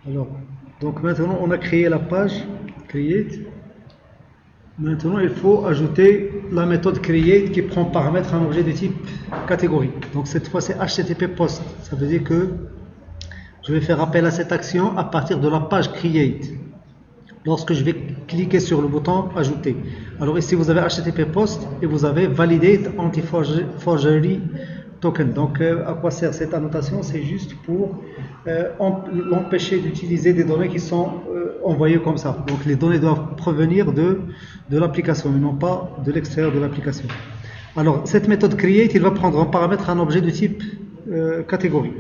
Alors, donc maintenant on a créé la page create. Maintenant il faut ajouter la méthode create qui prend paramètre un objet de type catégorie. Donc cette fois c'est HTTP post. Ça veut dire que je vais faire appel à cette action à partir de la page create. Lorsque je vais cliquer sur le bouton ajouter. Alors ici vous avez HTTP post et vous avez validate anti-forgery token. Donc à quoi sert cette annotation? C'est juste pour l'empêcher d'utiliser des données qui sont envoyées comme ça. Donc les données doivent provenir de l'application et non pas de l'extérieur de l'application. Alors cette méthode create, il va prendre en paramètre un objet de type catégorie.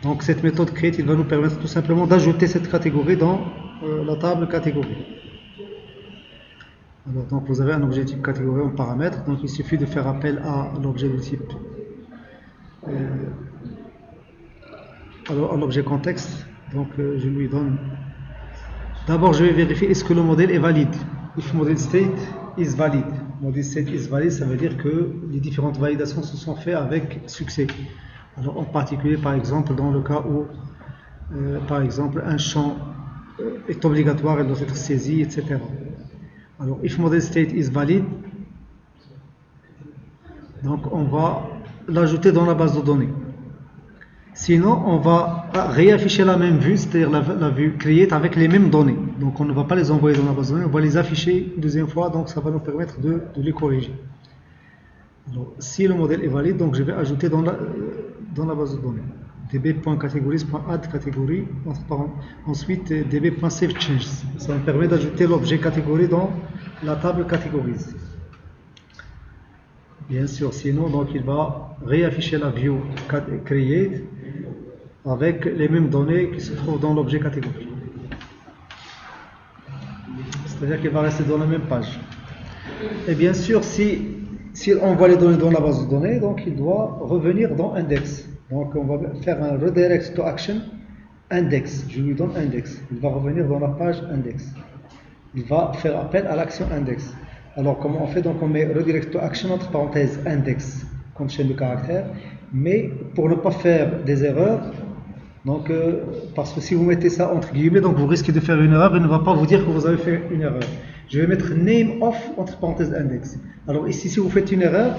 Donc cette méthode create, il va nous permettre tout simplement d'ajouter cette catégorie dans la table catégorie. Alors, donc vous avez un objet de type catégorie en paramètre, donc il suffit de faire appel à l'objet de type à l'objet contexte. Donc je lui donne. D'abord, je vais vérifier est-ce que le modèle est valide. If model state is valid. Model state is valid, ça veut dire que les différentes validations se sont faites avec succès. Alors, en particulier, par exemple, dans le cas où, par exemple, un champ est obligatoire, elle doit être saisie, etc. Alors, if model state is valid, donc on va l'ajouter dans la base de données. Sinon, on va réafficher la même vue, c'est-à-dire la vue create avec les mêmes données. Donc, on ne va pas les envoyer dans la base de données, on va les afficher une deuxième fois, donc ça va nous permettre de les corriger. Alors, si le modèle est valide, donc je vais ajouter dans la base de données db.categories.add catégorie, ensuite db.savechanges. Ça me permet d'ajouter l'objet catégorie dans la table categories. Bien sûr, sinon, donc il va réafficher la view create avec les mêmes données qui se trouvent dans l'objet catégorie. C'est-à-dire qu'il va rester dans la même page. Et bien sûr, si on envoie les données dans la base de données, donc il doit revenir dans index. Donc on va faire un redirect to action index. Je lui donne index. Il va revenir dans la page index. Il va faire appel à l'action index. Alors comment on fait? Donc on met redirect to action entre parenthèses index comme chaîne de caractères. Mais pour ne pas faire des erreurs, donc parce que si vous mettez ça entre guillemets, donc vous risquez de faire une erreur. Il ne va pas vous dire que vous avez fait une erreur. Je vais mettre name of entre parenthèses index. Alors ici, si vous faites une erreur,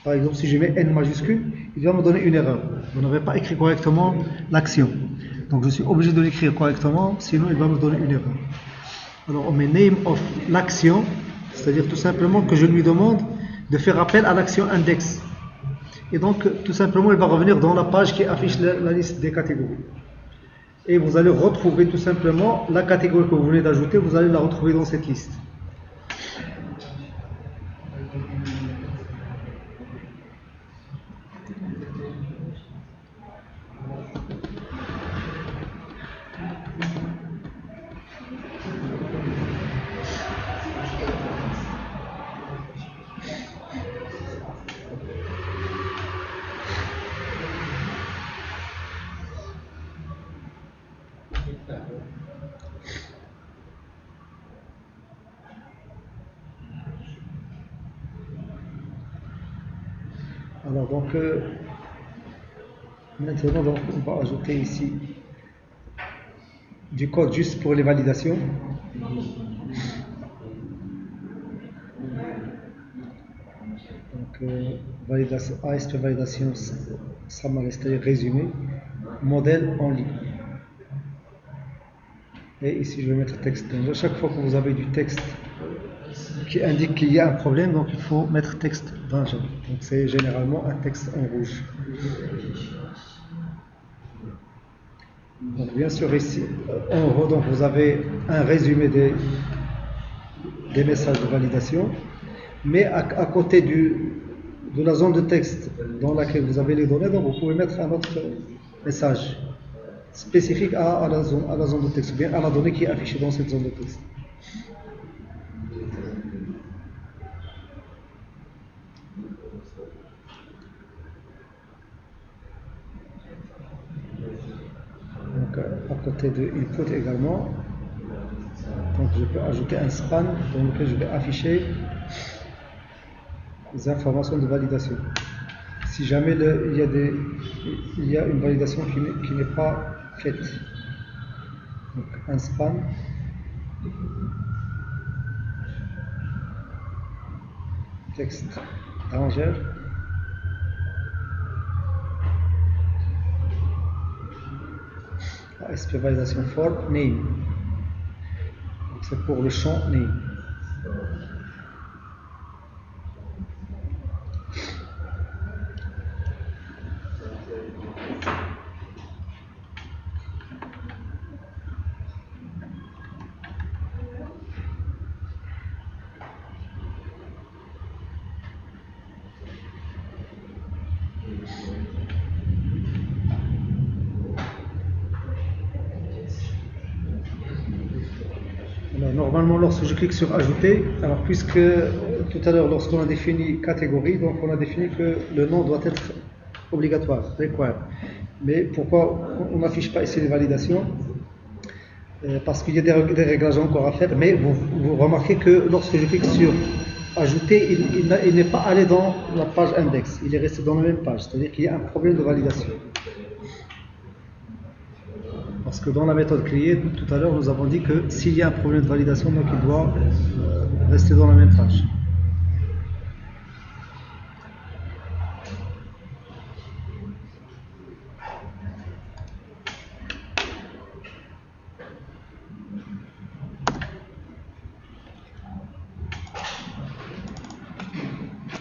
par exemple si je mets n majuscule, il va me donner une erreur. Vous n'avez pas écrit correctement l'action. Donc je suis obligé de l'écrire correctement, sinon il va me donner une erreur. Alors on met name of l'action, c'est-à-dire tout simplement que je lui demande de faire appel à l'action index. Et donc tout simplement il va revenir dans la page qui affiche la liste des catégories. Et vous allez retrouver tout simplement la catégorie que vous venez d'ajouter, vous allez la retrouver dans cette liste. Alors donc maintenant donc, on va ajouter ici du code juste pour les validations. Donc validation, ASP validation summary, c'est-à-dire résumé, modèle en ligne. Et ici je vais mettre texte. À chaque fois que vous avez du texte qui indique qu'il y a un problème, donc il faut mettre texte danger. Donc c'est généralement un texte en rouge. Donc bien sûr ici en haut donc vous avez un résumé des messages de validation, mais à côté de la zone de texte dans laquelle vous avez les données, donc vous pouvez mettre un autre message spécifique à la zone de texte, ou bien à la donnée qui est affichée dans cette zone de texte. Donc à côté de input également, donc je peux ajouter un span dans lequel je vais afficher les informations de validation. Si jamais il y a une validation qui n'est pas faite, donc un span texte danger ASP validation for name. C'est pour le champ name. normalement, lorsque je clique sur ajouter, alors puisque tout à l'heure, lorsqu'on a défini catégorie, donc on a défini que le nom doit être obligatoire, required. Mais pourquoi on n'affiche pas ici les validations? Parce qu'il y a des réglages encore à faire, mais vous remarquez que lorsque je clique sur ajouter, il n'est pas allé dans la page index, il est resté dans la même page, c'est-à-dire qu'il y a un problème de validation. Parce que dans la méthode create, tout à l'heure, nous avons dit que s'il y a un problème de validation, donc il doit rester dans la même page.